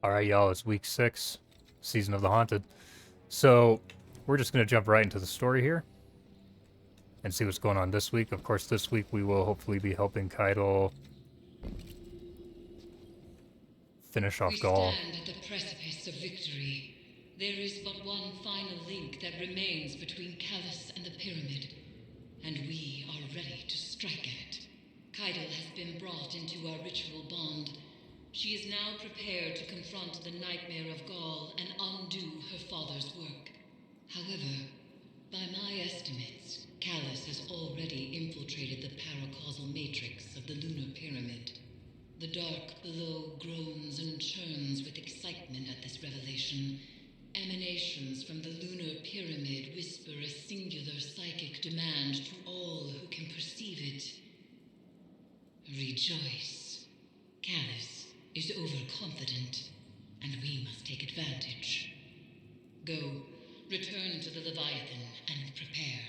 Alright, y'all, it's week 6, Season of the Haunted. So, we're just going to jump right into the story here and see what's going on this week. Of course, this week we will hopefully be helping Caiatl finish off Gaul. We stand at the precipice of victory. There is but one final link that remains between Callus and the Pyramid, and we are ready to strike at it. Caiatl has been brought into our ritual bond. She is now prepared to confront the nightmare of Gaul and undo her father's work. However, by my estimates, Callus has already infiltrated the paracausal matrix of the lunar pyramid. The dark below groans and churns with excitement at this revelation. Emanations from the lunar pyramid whisper a singular psychic demand to all who can perceive it. Rejoice. Callus is overconfident, and we must take advantage. Go, return to the Leviathan and prepare.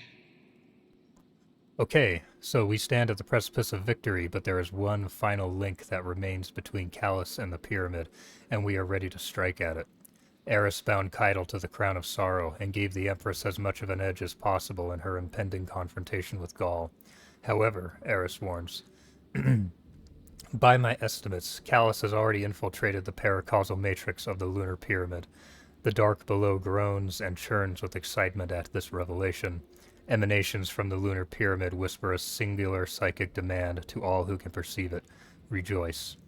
Okay, so we stand at the precipice of victory, but there is one final link that remains between Callus and the Pyramid, and we are ready to strike at it. Eris bound Caiatl to the Crown of Sorrow and gave the Empress as much of an edge as possible in her impending confrontation with Gaul. However, Eris warns, by my estimates, Callus has already infiltrated the paracausal matrix of the lunar pyramid. The dark below groans and churns with excitement at this revelation. Emanations from the lunar pyramid whisper a singular psychic demand to all who can perceive it. Rejoice.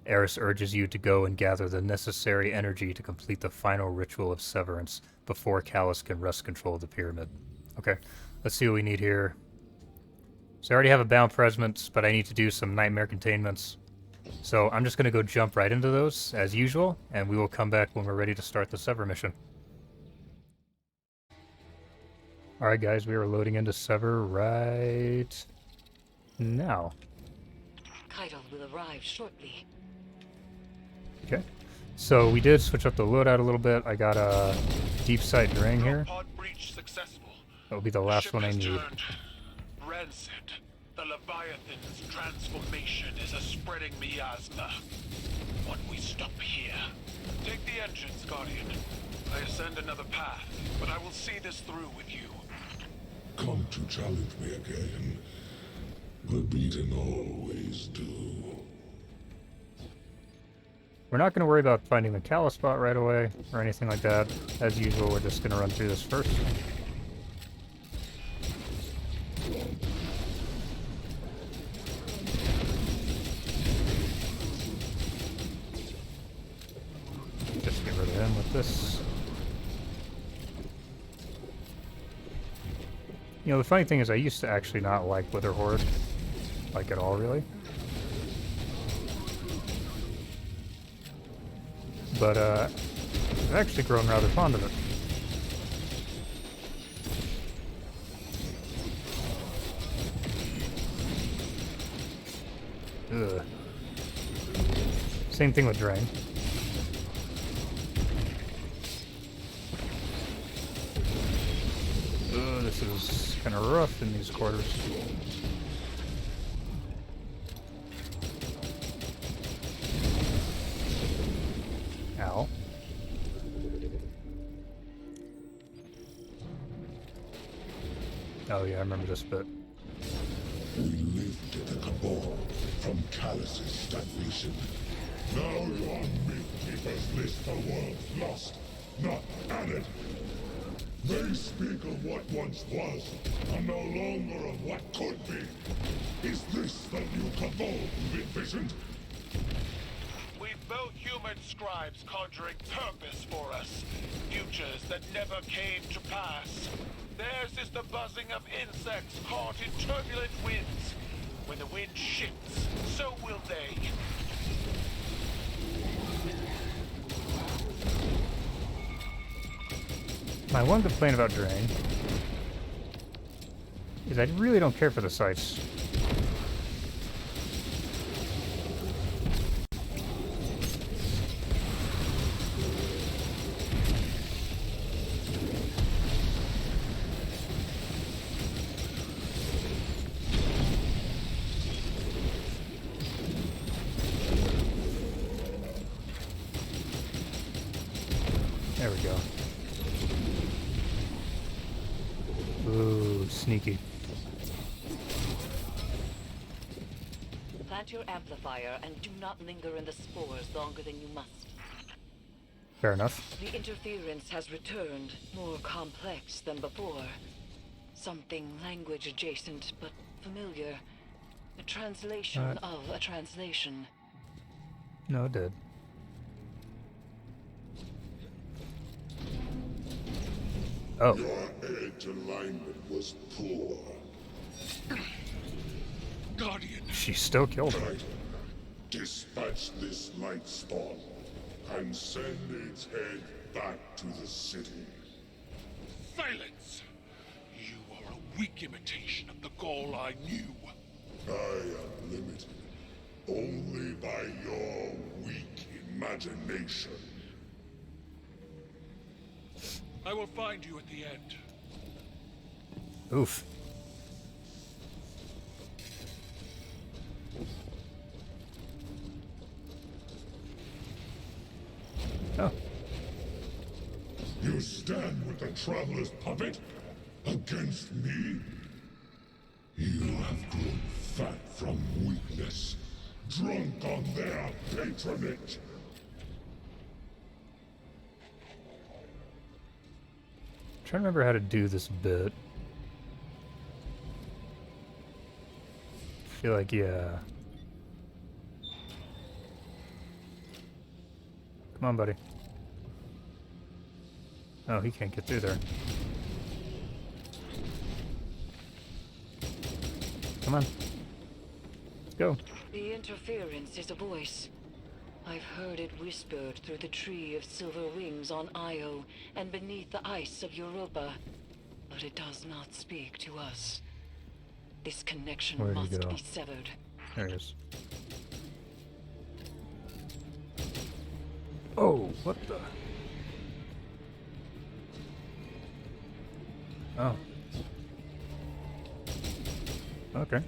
Eris urges you to go and gather the necessary energy to complete the final ritual of severance before Callus can wrest control of the pyramid. Okay, let's see what we need here. So I already have a bound presence, but I need to do some nightmare containments. So I'm just going to go jump right into those, as usual, and we will come back when we're ready to start the Sever mission. Alright guys, we are loading into Sever right now. Caiatl will arrive shortly. Okay, so we did switch up the loadout a little bit. I got a deep sight drain here. That will be the last one I need. Rancid. The Leviathan's transformation is a spreading miasma. What we stop here? Take the entrance, Guardian. I ascend another path, but I will see this through with you. Come to challenge me again. The beaten always do. We're not going to worry about finding the Callus spot right away, or anything like that. As usual, we're just going to run through this first. Just get rid of him with this. You know, the funny thing is I used to actually not like Wither Horde. Like at all, really. But, I've actually grown rather fond of it. Ugh. Same thing with Drain. Ugh, this is kind of rough in these quarters. Ow. Oh yeah, I remember this bit. We lifted the cabal from Callus's stagnation. Now you're on Mythkeeper's list for worlds lost, not added. They speak of what once was, and no longer of what could be. Is this the new cabal you've envisioned? We've built human scribes conjuring purpose for us. Futures that never came to pass. Theirs is the buzzing of insects caught in turbulent winds. When the wind shifts, so will they. My one complaint about Drain is I really don't care for the sights. There we go. Ooh, sneaky. Plant your amplifier and do not linger in the spores longer than you must. Fair enough. The interference has returned, more complex than before. Something language adjacent, but familiar. A translation of a translation. No, it did. Oh. Your edge alignment was poor. Guardian, She still killed him. Caiatl, dispatch this light spawn and send its head back to the city. silence! You are a weak imitation of the Gaul I knew. I am limited only by your weak imagination. I will find you at the end. Oof. Oh. You stand with the Traveler's puppet against me? You have grown fat from weakness, drunk on their patronage. Trying to remember how to do this bit. Feel like, yeah. Come on, buddy. Oh, he can't get through there. Come on. Let's go. The interference is a voice. I've heard it whispered through the tree of silver wings on Io and beneath the ice of Europa. But it does not speak to us. This connection Where'd he must go? be severed. There it is. Oh, what the? Oh. Okay.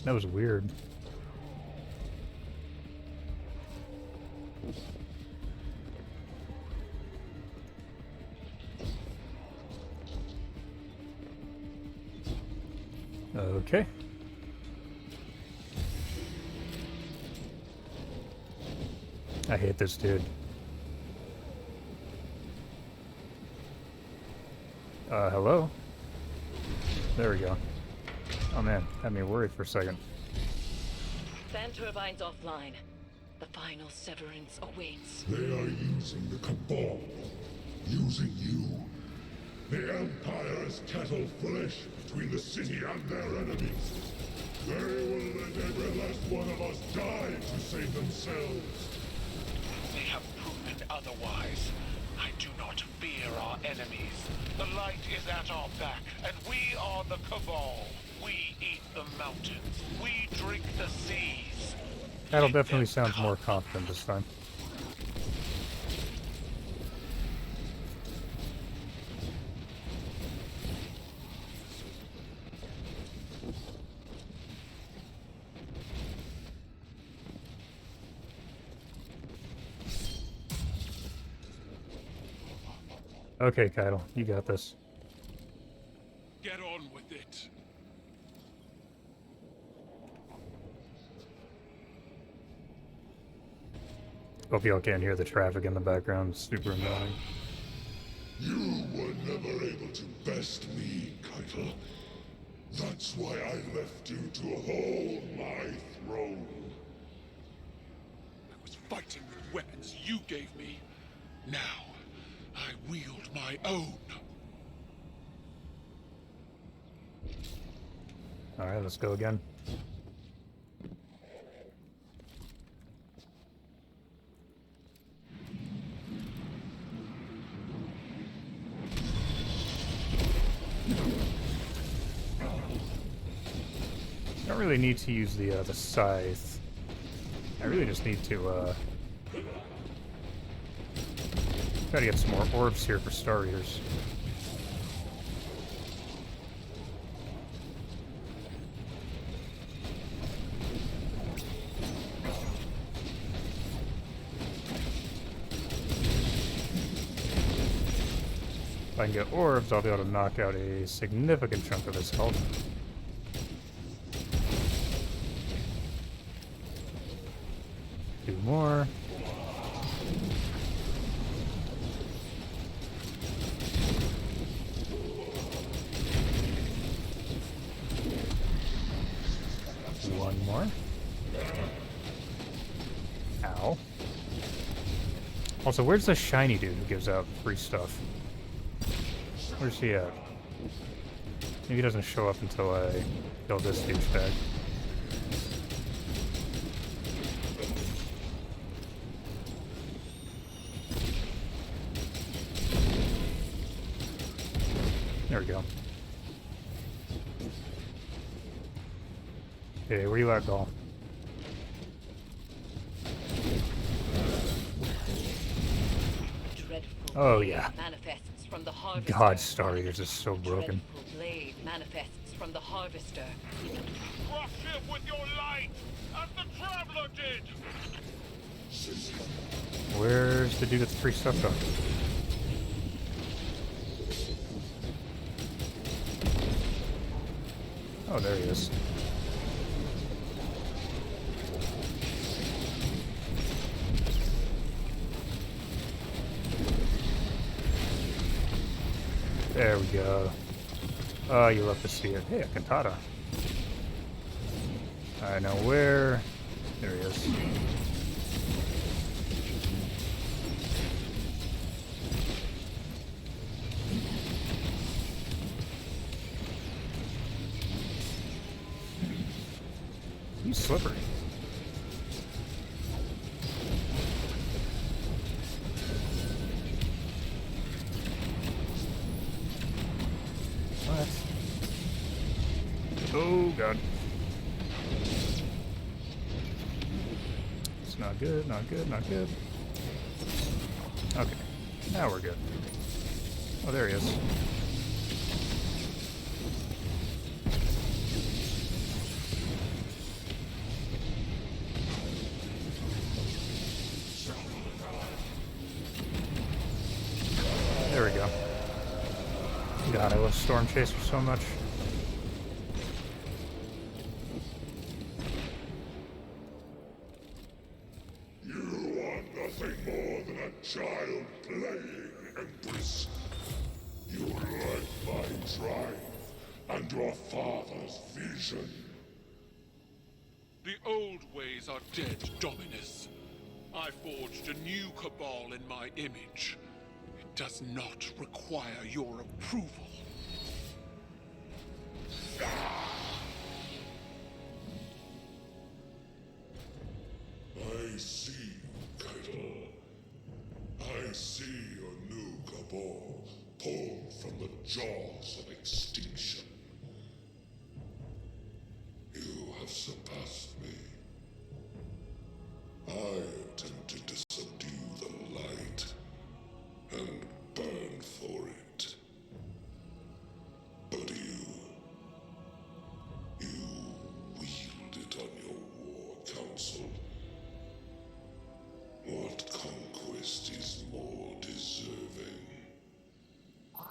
That was weird. Okay. I hate this dude. Hello? There we go. Oh man, had me worried for a second. Fan turbines offline. The final severance awaits. They are using the Cabal, using you. The Empire's cattle flesh between the city and their enemies. They will let every last one of us die to save themselves. They have proven otherwise. I do not fear our enemies. The light is at our back, and we are the Cabal. We eat the mountains. We drink the seas. That'll Let definitely them sounds more come. confident this time. Okay, Caiatl, you got this. Get on with it. Hope y'all can't hear the traffic in the background. It's super annoying. You were never able to best me, Caiatl. That's why I left you to hold my throne. I was fighting with weapons you gave me. Now, I wield my own. Alright, let's go again. I don't really need to use the scythe. I really just need to try to get some more orbs here for Star Eaters. I can get orbs, I'll be able to knock out a significant chunk of his health. Two more. One more. Ow. Also, where's the shiny dude who gives out free stuff? Where's he at? Maybe he doesn't show up until I kill this douchebag. There we go. Hey, where you at, Gaul? Oh yeah. Manifests from the harvester. God, Star Eaters is so broken. Dreadful blade manifests from the harvester. Crush him with your light, as the Traveler did! Where's the dude with the free stuff though? Oh, there he is. There we go. Oh, you love to see it. Hey, a cantata. I know where. There he is. He's slippery. What? Oh god. It's not good, not good, not good. Okay. Now we're good. Oh, there he is. There we go. God, I love Storm Chaser so much. You want nothing more than a child playing, Empress. You lack my drive and your father's vision. The old ways are dead, Dominus. I forged a new cabal in my image. It does not require your approval. I see you, Caiatl. I see your new cabal pulled from the jaws of extinction. You have surpassed me. I attempted to subdue the light and burn for it. But you wield it on your war council. What conquest is more deserving?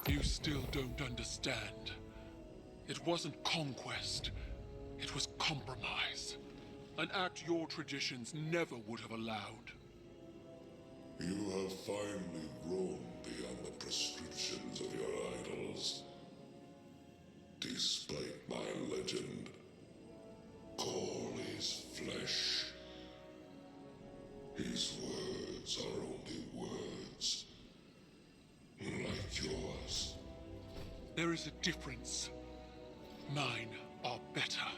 You still don't understand. It wasn't conquest. It was compromise. An act your traditions never would have allowed. You have finally grown beyond the prescriptions of your idols. Despite my legend, Gaul is flesh. His words are only words, like yours. There is a difference. Mine are better.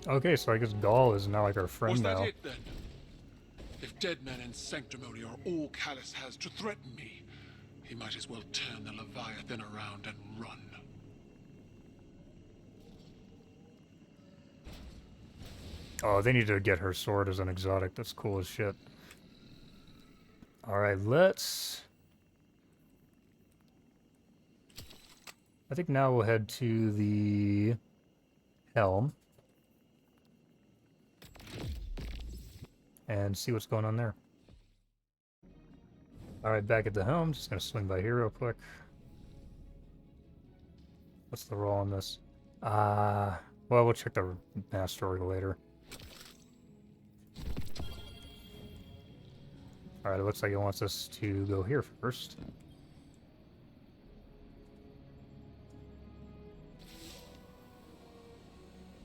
Okay, so I guess Gaul is now like our friend Was that now. it then? If dead men and sanctimony are all Callus has to threaten me, he might as well turn the Leviathan around and run. Oh, they need to get her sword as an exotic. That's cool as shit. Alright, let's... I think now we'll head to the helm. and see what's going on there. Alright, back at the helm. Just gonna swing by here real quick. What's the roll on this? Well, we'll check the master order later. Alright, it looks like it wants us to go here first.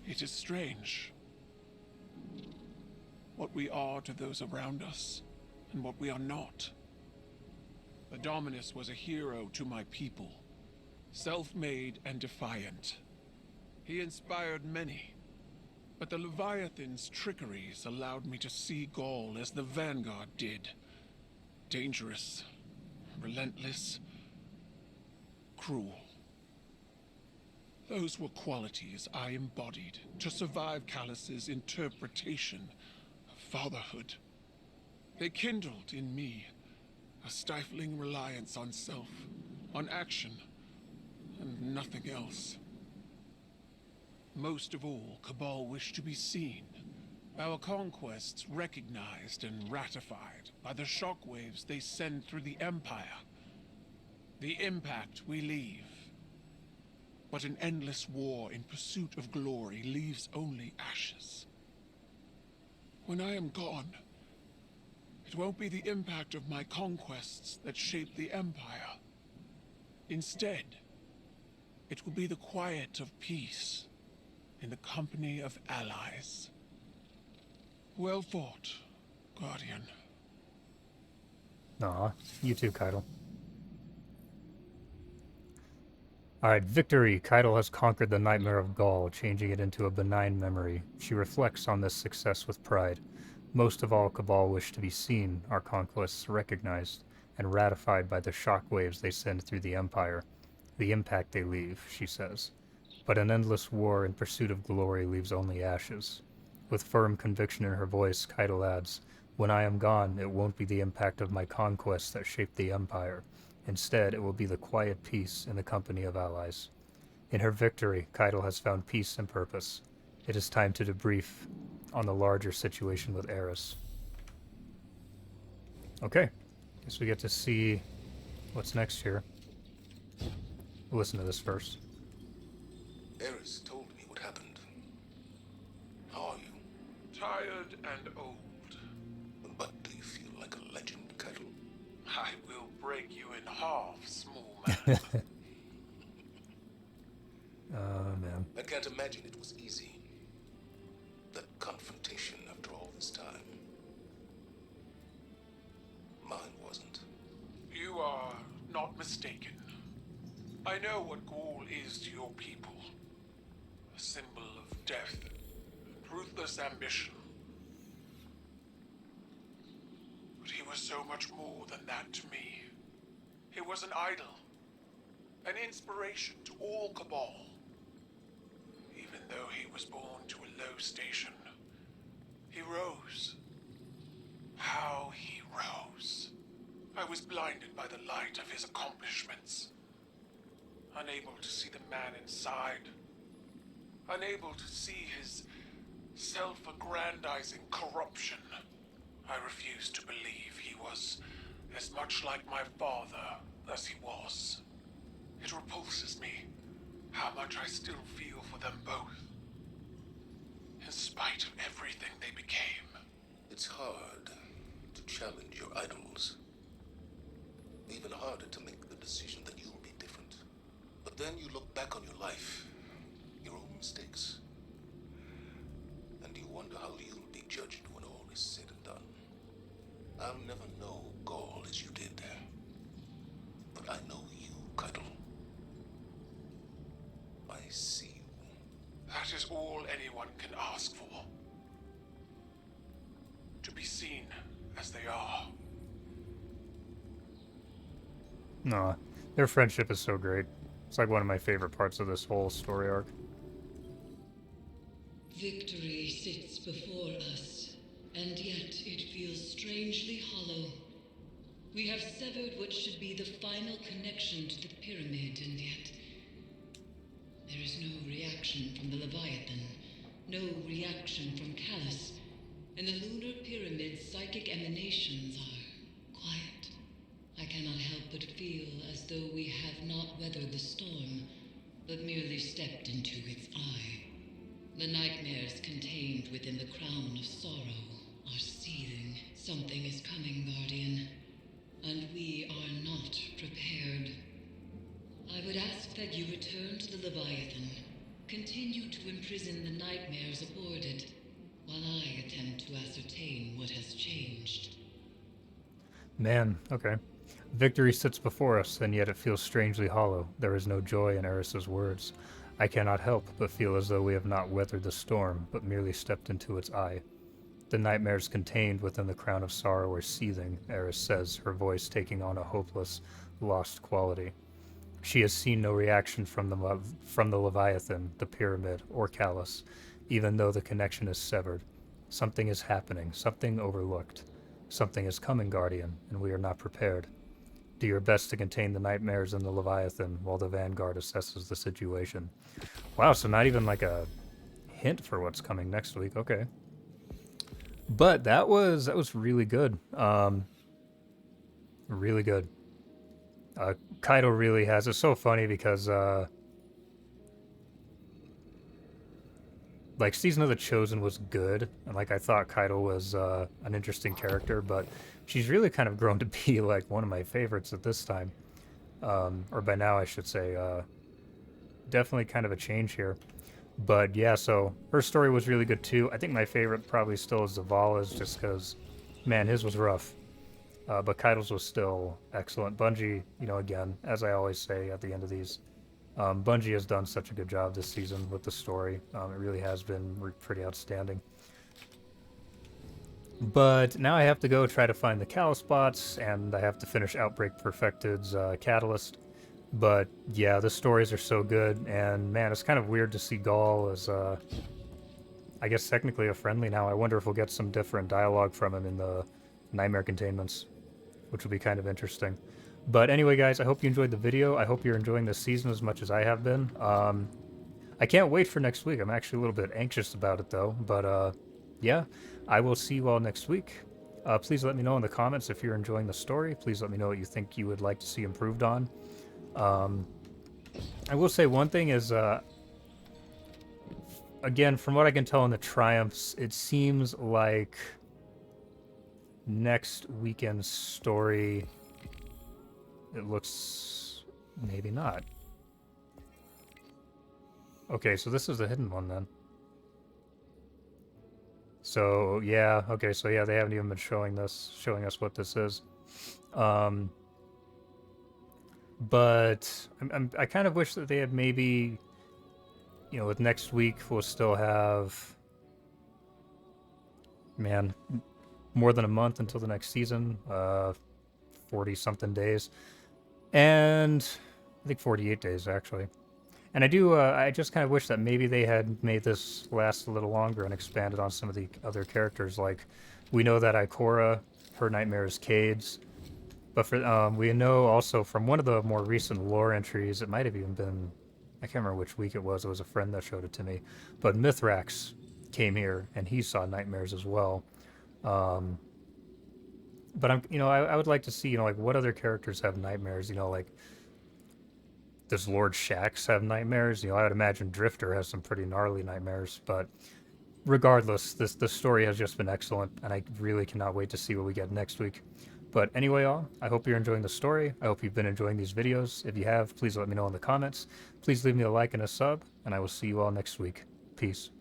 It is strange what we are to those around us and what we are not. The Dominus was a hero to my people, self-made and defiant. He inspired many, but the Leviathan's trickeries allowed me to see Gaul as the Vanguard did. Dangerous, relentless, cruel. Those were qualities I embodied to survive Callus's interpretation of fatherhood. They kindled in me a stifling reliance on self, on action, and nothing else. Most of all, Cabal wished to be seen, our conquests recognized and ratified by the shockwaves they send through the Empire. The impact we leave. But an endless war in pursuit of glory leaves only ashes. When I am gone, it won't be the impact of my conquests that shape the Empire. Instead, it will be the quiet of peace in the company of allies. Well fought, Guardian. Aw, you too, Caiatl. Alright, victory! Caiatl has conquered the nightmare of Gaul, changing it into a benign memory. She reflects on this success with pride. Most of all, Cabal wish to be seen, our conquests recognized, and ratified by the shockwaves they send through the Empire. The impact they leave, she says. But an endless war in pursuit of glory leaves only ashes. With firm conviction in her voice, Caiatl adds, "When I am gone, it won't be the impact of my conquests that shaped the Empire. Instead, it will be the quiet peace in the company of allies." In her victory, Caiatl has found peace and purpose. It is time to debrief on the larger situation with Eris. Okay, guess we get to see what's next here. We'll listen to this first. Eris told me what happened. How are you? Tired and old. But do you feel like a legend, Caiatl? I will break you in half, small man. Oh, man. I can't imagine it was easy. That confrontation after all this time. Mine wasn't. You are not mistaken. I know what Gaul is to your people. A symbol of death and ruthless ambition. But he was so much more than that to me. He was an idol. An inspiration to all Cabal. Even though he was born to a low station, he rose. How he rose. I was blinded by the light of his accomplishments. Unable to see the man inside. Unable to see his self-aggrandizing corruption. I refused to believe he was as much like my father as he was. It repulses me how much I still feel for them both. In spite of everything they became. It's hard to challenge your idols. Even harder to make the decision that you'll be different. But then you look back on your life, your own mistakes, and you wonder how you'll be judged when all is said and done. I'll never know Gaul as you did, but I know you, Caiatl. I see you. That is all anyone can ask for. To be seen as they are. Aw, their friendship is so great. It's like one of my favorite parts of this whole story arc. Victory sits before us, and yet it feels strangely hollow. We have severed what should be the final connection to the pyramid, and yet there is no reaction from the Leviathan, no reaction from Callus. In the lunar pyramid's psychic emanations are quiet. I cannot help but feel as though we have not weathered the storm, but merely stepped into its eye. The nightmares contained within the crown of sorrow are seething. Something is coming, Guardian, and we are not prepared. I would ask that you return to the Leviathan. Continue to imprison the nightmares aboard it, while I attempt to ascertain what has changed. Man, okay. Victory sits before us, and yet it feels strangely hollow. There is no joy in Eris's words. I cannot help but feel as though we have not weathered the storm, but merely stepped into its eye. The nightmares contained within the crown of sorrow are seething, Eris says, her voice taking on a hopeless, lost quality. She has seen no reaction from the Leviathan, the Pyramid, or Callus, even though the connection is severed. Something is happening, something overlooked. Something is coming, Guardian, and we are not prepared. Do your best to contain the nightmares in the Leviathan while the Vanguard assesses the situation. Wow, so not even like a hint for what's coming next week. Okay. But that was really good. Really good. Caiatl really has. It's so funny because like Season of the Chosen was good, and like I thought Caiatl was an interesting character, but she's really kind of grown to be like one of my favorites at this time, or by now I should say. Definitely kind of a change here, but yeah. So her story was really good too. I think my favorite probably still is Zaval, is just because, man, his was rough, but Caiatl's was still excellent. Bungie, you know, again, as I always say at the end of these. Bungie has done such a good job this season with the story. It really has been pretty outstanding. But now I have to go try to find the Callus bots, and I have to finish Outbreak Perfected's Catalyst. But yeah, the stories are so good, and man, it's kind of weird to see Gaul as, I guess technically a friendly now. I wonder if we'll get some different dialogue from him in the Nightmare Containments, which will be kind of interesting. But anyway, guys, I hope you enjoyed the video. I hope you're enjoying this season as much as I have been. I can't wait for next week. I'm actually a little bit anxious about it, though. But, yeah, I will see you all next week. Please let me know in the comments if you're enjoying the story. Please let me know what you think you would like to see improved on. I will say one thing is, again, from what I can tell in the Triumphs, it seems like next weekend's story... It looks... maybe not. Okay, so this is a hidden one then. So, yeah, okay, so yeah, they haven't even been showing us what this is. But I kind of wish that they had maybe, you know, with next week we'll still have, man, more than a month until the next season, 40-something days. And I think 48 days, actually. And I just kind of wish that maybe they had made this last a little longer and expanded on some of the other characters. Like, we know that Ikora, her nightmare is Cade's. But for we know also from one of the more recent lore entries, it might have even been, I can't remember which week it was a friend that showed it to me. But Mithrax came here, and he saw nightmares as well. But I would like to see, like, what other characters have nightmares? Like, does Lord Shax have nightmares? I would imagine Drifter has some pretty gnarly nightmares. But regardless, the story has just been excellent, and I really cannot wait to see what we get next week. But anyway, all, I hope you're enjoying the story. I hope you've been enjoying these videos. If you have, please let me know in the comments. Please leave me a like and a sub, and I will see you all next week. Peace.